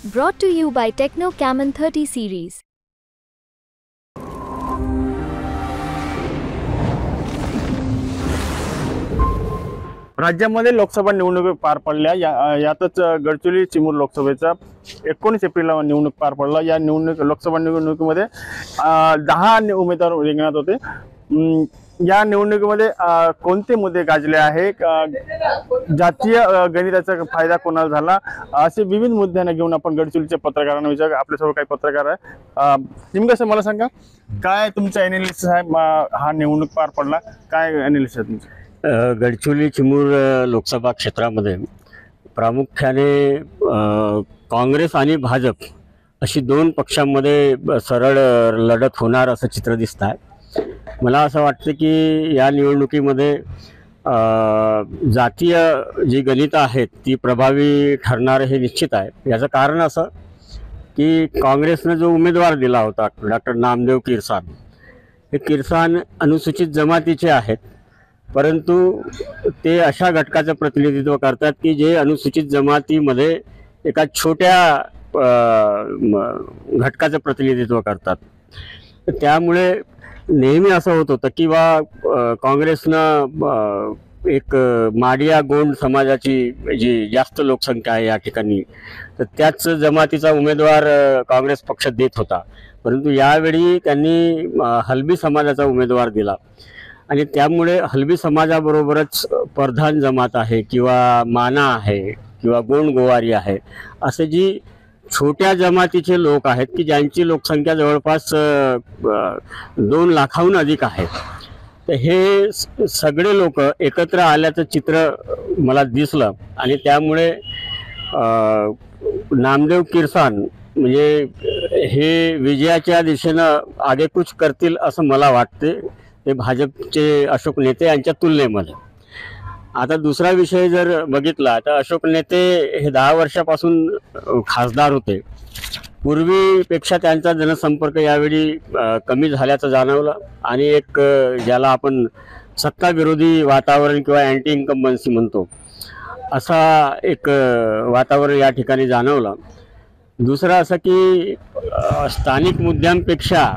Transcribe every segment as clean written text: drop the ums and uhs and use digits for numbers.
Brought to you by Techno Camon 30 series. राज्यामध्ये लोकसभा निवडणूक पार पडल्या। यातच गडचिरोली चिमूर लोकसभेचा 19 एप्रिलला निवडणूक पार पडला। या लोकसभा निवडणुकीमध्ये 10 उमेदवार रिंगणात होते। या निवडणुकीमध्ये कोणते मुद्दे गाजले आहे, जातीय गणिताचा फायदा कोणाला झाला, असे विविध मुद्द्यांना घेऊन आपण गडचिरोलीच्या पत्रकारांना विचार। आपल्यासोबत काही पत्रकार आहे। नेमकं मला सांगा, काय तुमचं एनालिसिस आहे? हा निवडणूक पार पडला, काय एनालिसिस आहे तुमचं? गडचिरोली चिमूर लोकसभा क्षेत्रामध्ये प्रामुख्याने काँग्रेस आणि भाजप अशी दोन पक्षांमध्ये सरळ लढत होणार असं चित्र दिसत आहे। मला असं वाटतं की या निवडणुकीमध्ये जातीय जी गणितं आहेत ती प्रभावी ठरणार हे निश्चित आहे। याचं कारण असं की काँग्रेसने जो उमेदवार दिला होता डॉक्टर नामदेव किरसान, हे किरसान अनुसूचित जमातीचे आहेत, परंतु ते अशा घटकाचं प्रतिनिधित्व करतात की जे अनुसूचित जमातीमध्ये एका छोट्या घटकाचं प्रतिनिधित्व करतात। त्यामुळे नेहमी असं होत होतं की काँग्रेसनं एक माडिया गोंड समाजाची जी जास्त लोकसंख्या आहे या ठिकाणी, तर त्याच जमातीचा उमेदवार काँग्रेस पक्ष देत होता। परंतु यावेळी त्यांनी हलबी समाजाचा उमेदवार दिला आणि त्यामुळे हलबी समाजाबरोबरच प्रधान जमात आहे किंवा माना आहे किंवा गोंड गोवारी आहे, असे जी छोट्या जमातीचे लोक आहेत की ज्यांची लोकसंख्या जवळपास 2 लाखाहून अधिक आहे, तर हे सगळे लोक एकत्र आल्याचं चित्र मला दिसलं आणि त्यामुळे नामदेव किरसान म्हणजे हे विजयाच्या दिशेनं आगेकूच करतील असं मला वाटते, ते भाजपचे अशोक नेते यांच्या तुलनेमध्ये। आता दुसरा विषय जर बघितला तर अशोक नेते हे 10 वर्षापासून खासदार होते। पूर्वीपेक्षा त्यांचा जनसंपर्क यावेळी कमी झाल्याचं जाणवलं आणि एक ज्याला आपण सत्ताविरोधी वातावरण किंवा अँटी इन्कम्बन्सी म्हणतो असा एक वातावरण या ठिकाणी जाणवलं। दुसरं असं की स्थानिक मुद्द्यांपेक्षा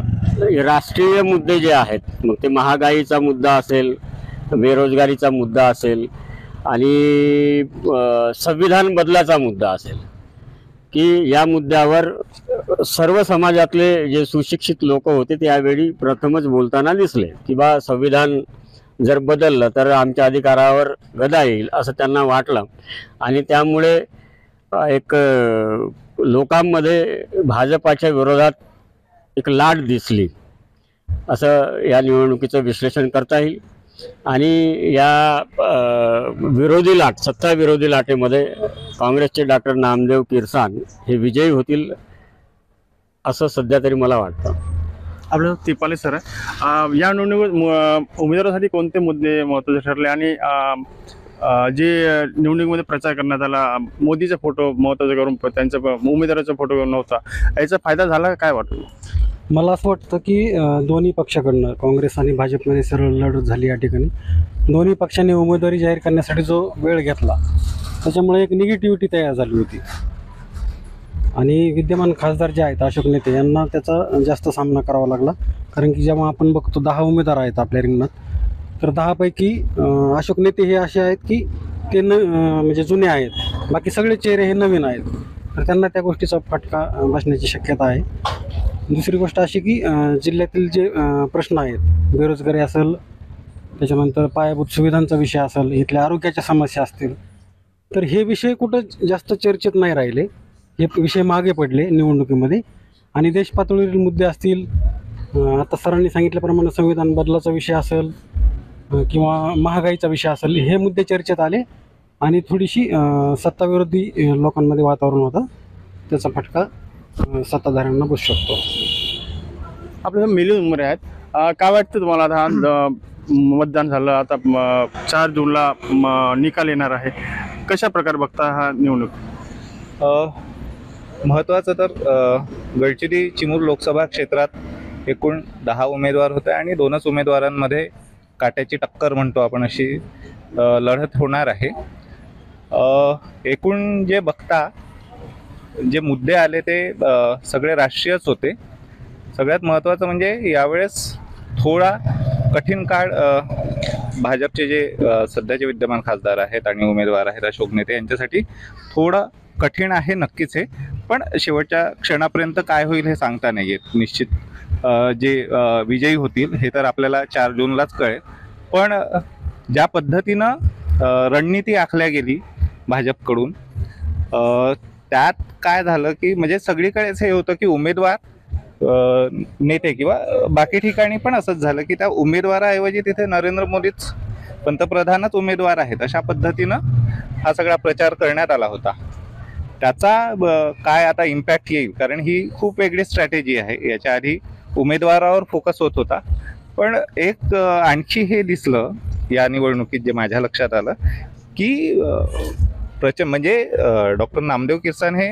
राष्ट्रीय मुद्दे जे आहेत, मग ते महागाईचा मुद्दा असेल, बेरोजगारीचा मुद्दा असेल आणि संविधान बदलाचा मुद्दा असेल, की या मुद्द्यावर सर्व समाजातले जे सुशिक्षित लोक होते ते यावेळी प्रथमच बोलताना दिसले की संविधान जर बदललं तर आमच्या अधिकारावर गदा येईल असं त्यांना वाटलं आणि त्यामुळे एक लोकांमध्ये भाजपाच्या विरोधात एक लाट दिसली असं या निवडणुकीचं विश्लेषण करता येईल। आणि या विरोधी लाट, सत्ता विरोधी लाटेमध्ये काँग्रेसचे डॉक्टर नामदेव किरसान हे विजयी होतील असं सध्या तरी मला वाटतं। आपलं तिपाले सर, या निवडणुकीत उमेदवारासाठी कोणते मुद्दे महत्त्वाचे ठरले आणि जे निवडणुकीमध्ये प्रचार करण्यात आला, मोदीचा फोटो महत्त्वाचा करून त्यांचा उमेदवाराचा फोटो नव्हता, याचा फायदा झाला काय वाटतं? मला असं वाटतं की दोन्ही पक्षाकडनं काँग्रेस आणि भाजपमध्ये सरळ लढत झाली। या ठिकाणी दोन्ही पक्षांनी उमेदवारी जाहीर करण्यासाठी जो वेळ घेतला त्याच्यामुळे एक निगेटिव्हिटी तयार झाली होती आणि विद्यमान खासदार जे आहेत अशोक नेते यांना त्याचा जास्त सामना करावा लागला। कारण की जेव्हा आपण बघतो 10 उमेदवार आहेत आपल्या रिंगणात, तर 10 पैकी अशोक नेते हे असे आहेत की ते म्हणजे जुने आहेत, बाकी सगळे चेहरे हे नवीन आहेत, तर त्यांना त्या गोष्टीचा फटका बसण्याची शक्यता आहे। दुसरी गोष्ट अशी की जिल्ह्यातील जे प्रश्न आहेत, बेरोजगारी असेल, त्याच्यानंतर पायाभूत सुविधांचा विषय असेल, इथल्या आरोग्याच्या समस्या असतील, तर हे विषय कुठं जास्त चर्चेत नाही राहिले, हे विषय मागे पडले निवडणुकीमध्ये। आणि देश पातळीवरील मुद्दे असतील, आता सरांनी सांगितल्याप्रमाणे संविधान बदलाचा विषय असेल किंवा महागाईचा विषय असेल, हे मुद्दे चर्चेत आले आणि थोडीशी सत्ताविरोधी लोकांमध्ये वातावरण होतं, त्याचा फटका सत्ताधाऱ्यांना बसू शकतो। आपल्या मिलिंद उमरे आहेत, काय वाटतं तुम्हाला? आता मतदान झालं, आता 4 जूनला निकाल येणार आहे, कशा प्रकारे बघता हा निवडणूक? महत्त्वाचं तर गडचिरोली चिमूर लोकसभा क्षेत्रात एकूण 10 उमेदवार होते आणि 2च उमेदवारांमध्ये काट्याची टक्कर म्हणतो आपण अशी लढत होणार आहे। एकूण जे बघता जे मुद्दे आले ते सगळे राष्ट्रीयच होते. सगळ्यात महत्त्वाचं म्हणजे यावेळेस थोडा कठीण काळ भाजपचे जे सध्याचे विद्यमान खासदार आहेत आणि उमेदवार आहेत अशोक नेते यांच्यासाठी थोडं कठीण आहे नक्कीच हे. पण शेवटच्या क्षणापर्यंत काय होईल हे सांगता नाही येत. निश्चित जे विजयी होतील हे तर आपल्याला 4 जूनलाच कळेल. पण ज्या पद्धतीनं रणनीती आखल्या गेली भाजपकडून त्यात काय झालं की म्हणजे सगळीकडेच हे होतं की उमेदवार नेते किंवा बाकी ठिकाणी पण असंच झालं की त्या उमेदवाराऐवजी तिथे नरेंद्र मोदीच पंतप्रधानच उमेदवार आहेत अशा पद्धतीनं हा सगळा प्रचार करण्यात आला होता. त्याचा काय आता इम्पॅक्ट येईल, कारण ही खूप वेगळी स्ट्रॅटेजी आहे. याच्या आधी उमेदवारावर फोकस होत होता, पण एक आणखी हे दिसलं या निवडणुकीत जे माझ्या लक्षात आलं की म्हणजे डॉक्टर नामदेव किरसाण हे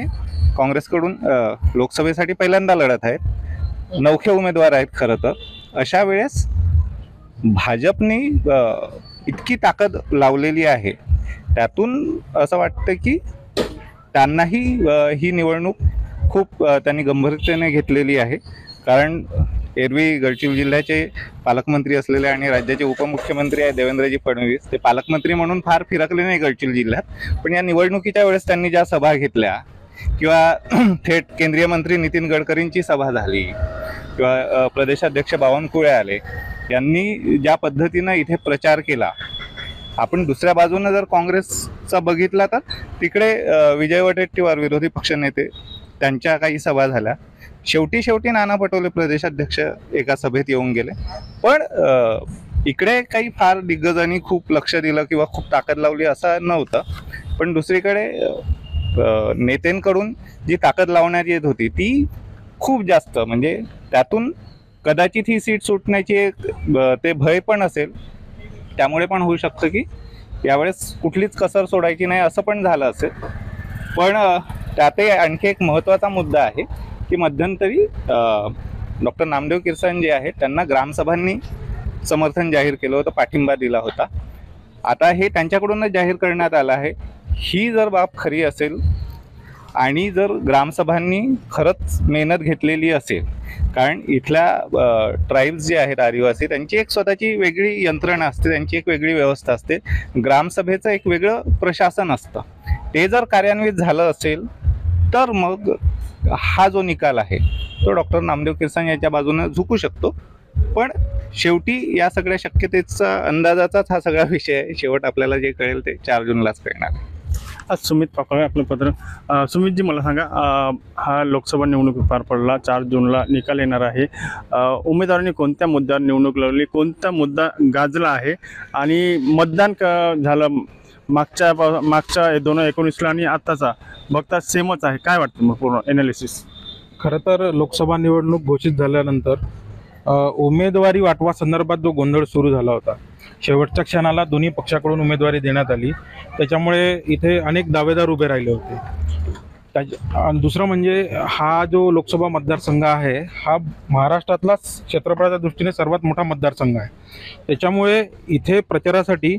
काँग्रेसकडून लोकसभेसाठी पहिल्यांदा लढत आहेत. नवखे उमेदवार आहेत खरं तर. अशा वेळेस भाजपने इतकी ताकद लावलेली आहे, त्यातून असं वाटतं की त्यांनाही ही निवडणूक खूप त्यांनी गंभीरतेने घेतलेली आहे. कारण एरवी गडचिरोली जिल्ह्याचे पालकमंत्री असलेले आणि राज्याचे उपमुख्यमंत्री आहे देवेंद्रजी फडणवीस, ते पालकमंत्री म्हणून फार फिरकले नाही गडचिरोली जिल्ह्यात. पण या निवडणुकीच्या वेळेस त्यांनी ज्या सभा घेतल्या किंवा थेट केंद्रीय मंत्री नितीन गडकरींची सभा झाली किंवा प्रदेशाध्यक्ष बावनकुळे आले, यांनी ज्या पद्धतीनं इथे प्रचार केला. आपण दुसऱ्या बाजूनं जर काँग्रेसचा बघितला तर तिकडे विजय वडेट्टीवार विरोधी पक्षनेते त्यांच्या काही सभा झाल्या. शेवटी नाना पटोले प्रदेशाध्यक्ष एका सभेत येऊन गेले. पण इकडे काही फार दिग्गजांनी खूप लक्ष दिलं किंवा खूप ताकद लावली असं नव्हतं. पण दुसरीकडे नेत्यांकडून जी ताकद लावण्यात येत होती ती खूप जास्त, म्हणजे त्यातून कदाचित ही सीट सुटण्याची एक ते भय पण असेल. त्यामुळे पण होऊ शकतं की यावेळेस कुठलीच कसर सोडायची नाही असं पण झालं असेल. पण त्यातही आणखी एक महत्त्वाचा मुद्दा आहे की मध्यंतरी डॉक्टर नामदेव किरसाण जे आहेत त्यांना ग्रामसभांनी समर्थन जाहीर केलं होतं, पाठिंबा दिला होता. आता हे त्यांच्याकडूनच जाहीर करण्यात आलं आहे. ही जर बाब खरी असेल आणि जर ग्रामसभांनी खरंच मेहनत घेतलेली असेल, कारण इथल्या ट्राईब्स जे आहेत आदिवासी, त्यांची एक स्वतःची वेगळी यंत्रणा असते, त्यांची एक वेगळी व्यवस्था असते, ग्रामसभेचं एक वेगळं प्रशासन असतं. ते जर कार्यान्वित झालं असेल तर मग हा जो निकाल आहे तो डॉक्टर नामदेव किरसाण यांच्या बाजूने झुकू शकतो. पण शेवटी या सगळ्या शक्यतेचा अंदाजाचाच हा सगळा विषय आहे. शेवट आपल्याला जे कळेल ते 4 जूनलाच कळणार. आज सुमित पापळे आपलं पत्र. सुमितजी, मला सांगा, हा लोकसभा निवडणूक पार पडला, 4 जूनला निकाल येणार आहे. उमेदवारांनी कोणत्या मुद्द्यावर निवडणूक लढवली, कोणता मुद्दा गाजला आहे आणि मतदान झालं मागच्या 2019ला आणि आत्ताचा बघता सेमच आहे, काय वाटतं मग पूर्ण एनालिसिस? खरं तर लोकसभा निवडणूक घोषित झाल्यानंतर उमेदवारी वाटवा संदर्भात जो गोंधळ सुरू झाला होता, शेवटच्या क्षणाला दोन्ही पक्षाकडून उमेदवारी देण्यात आली, त्याच्यामुळे इथे अनेक दावेदार उभे राहिले होते. दुसरं म्हणजे हा जो लोकसभा मतदारसंघ आहे हा महाराष्ट्रातला क्षेत्रफळाच्या दृष्टीने सर्वात मोठा मतदारसंघ आहे. त्याच्यामुळे इथे प्रचारासाठी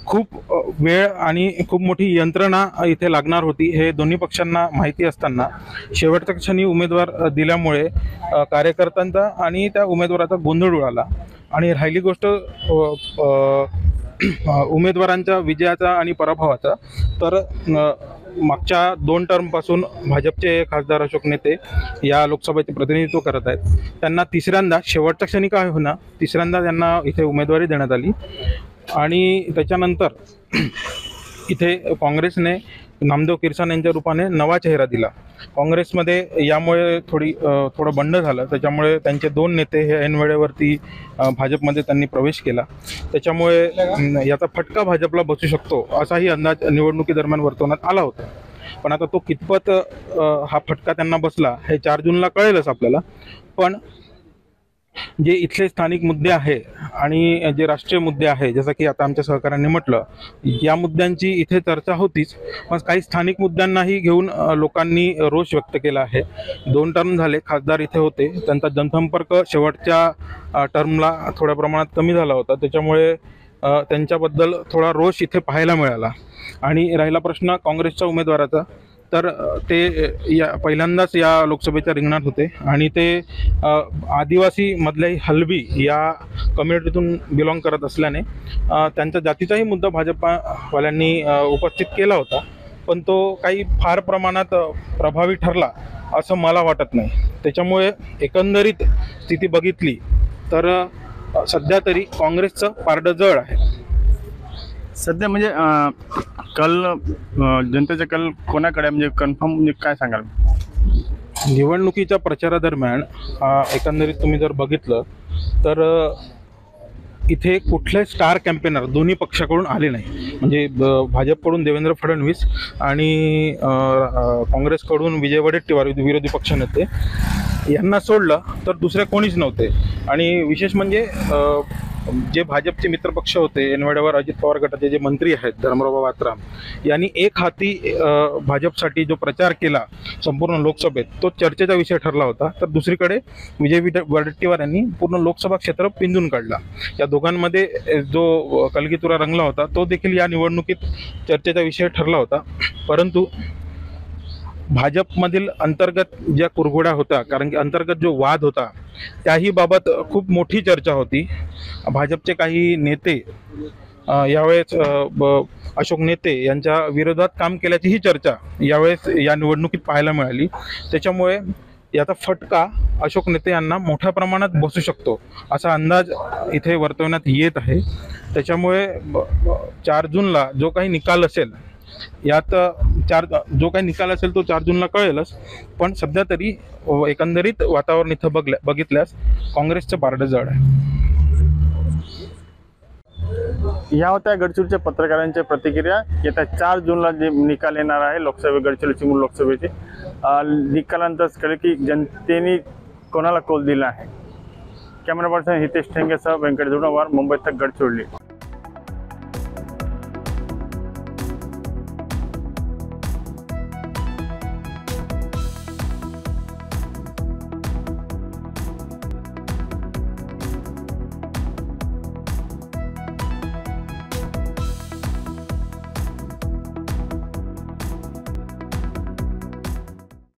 खूप वेळ आणि खूप मोठी यंत्रणा इथे लागणार होती, हे दोन्ही पक्षांना माहिती असताना शेवटच्या क्षणी उमेदवार दिल्यामुळे कार्यकर्त्यांचा आणि त्या उमेदवाराचा गोंधळ उडाला. आणि राहिली गोष्ट उमेदवारांच्या विजयाचा आणि पराभवाचा, तर मागच्या 2 टर्मपासून भाजपचे खासदार अशोक नेते या लोकसभेचे प्रतिनिधित्व करत आहेत. त्यांना तिसऱ्यांदा, शेवटच्या क्षणी काय होणार, तिसऱ्यांदा त्यांना इथे उमेदवारी देण्यात आली. आणि त्याच्यानंतर इथे काँग्रेसने नामदेव किरसाण यांच्या रूपाने नवा चेहरा दिला. काँग्रेसमध्ये यामुळे थोडं बंड झालं, त्याच्यामुळे त्यांचे 2 नेते हे ऐनवेळेवरती भाजपमध्ये त्यांनी प्रवेश केला. त्याच्यामुळे याचा फटका भाजपला बसू शकतो असाही अंदाज निवडणुकीदरम्यान वर्तवण्यात आला होता. पण आता तो कितपत हा फटका त्यांना बसला हे 4 जूनला कळेलच आपल्याला. पण जे इथले स्थानिक मुद्दे आहे आणि जे राष्ट्रीय मुद्दे आहे, जसं की आता आमच्या सहकाऱ्यांनी म्हटलं, या मुद्द्यांची इथे चर्चा होतीच, पण काही स्थानिक मुद्द्यांनाही घेऊन लोकांनी रोष व्यक्त केला आहे. 2 टर्म झाले खासदार इथे होते, त्यांचा जनसंपर्क शेवटच्या टर्मला थोड्या प्रमाणात कमी झाला होता, त्याच्यामुळे त्यांच्याबद्दल थोडा रोष इथे पाहायला मिळाला. आणि राहिला प्रश्न काँग्रेसच्या उमेदवाराचा, तर ते पहिल्यांदाच या लोकसभेच्या रिंगणात होते आणि ते आदिवासी मधल्याही हलबी या कम्युनिटीतून बिलॉंग करत असल्याने त्यांच्या जातीचाही मुद्दा भाजपवाल्यांनी उपस्थित केला होता, पण तो काही फार प्रमाणात प्रभावी ठरला असं मला वाटत नाही. त्याच्यामुळे एकंदरीत स्थिती बघितली तर सध्या तरी काँग्रेसचं पारडं जड आहे. सध्या म्हणजे कल जनतेचा कल कोणाकडे म्हणजे कन्फर्म म्हणजे काय सांगाल? निवडणुकीच्या प्रचारादरम्यान एकंदरीत तुम्ही जर बघितलं तर इथे कुठले स्टार कॅम्पेनर दोन्ही पक्षाकडून आले नाही. म्हणजे भाजपकडून देवेंद्र फडणवीस आणि काँग्रेसकडून विजय वडेट्टीवार विरोधी पक्षनेते यांना सोडलं तर दुसरे कोणीच नव्हते. आणि विशेष म्हणजे जे भाजपचे मित्रपक्ष होते एनवाड्यावर अजित पवार गटाचे जे मंत्री आहेत धर्मराव बात्राम यांनी एक हाती भाजपसाठी जो प्रचार केला संपूर्ण लोकसभेत तो चर्चेचा विषय ठरला होता. तर दुसरीकडे विजय वडेट्टीवार यांनी पूर्ण लोकसभा क्षेत्र पिंजून काढला. या दोघांमध्ये जो कलगीतुरा रंगला होता तो देखील या निवडणुकीत चर्चेचा विषय ठरला होता. परंतु भाजपमधील अंतर्गत ज्या कुरघोड्या होत्या, कारण की अंतर्गत जो वाद होता त्याही बाबत खूप मोठी चर्चा होती. भाजपचे काही नेते यावेळेस अशोक नेते यांच्या विरोधात काम केल्याचीही चर्चा यावेळेस या निवडणुकीत पाहायला मिळाली. त्याच्यामुळे याचा फटका अशोक नेते यांना मोठ्या प्रमाणात बसू शकतो असा अंदाज इथे वर्तवण्यात येत आहे. त्याच्यामुळे 4 जूनला जो काही निकाल असेल तो 4 जूनला कळेलच. पण सध्या तरी एकंदरीत वातावरण इथं बघितल्यास काँग्रेसचं पारडं जड आहे. या होत्या गडचिरोलीच्या पत्रकारांच्या प्रतिक्रिया. येत्या 4 जूनला जे निकाल येणार आहे गडचिरोली चिमूर लोकसभेचे, निकालानंतरच कळेल की जनतेने कोणाला कौल दिला आहे. कॅमेरा पर्सन हितेश ठेंगेसह व्यंकट जुडवार, मुंबई तक, गडचिरोली.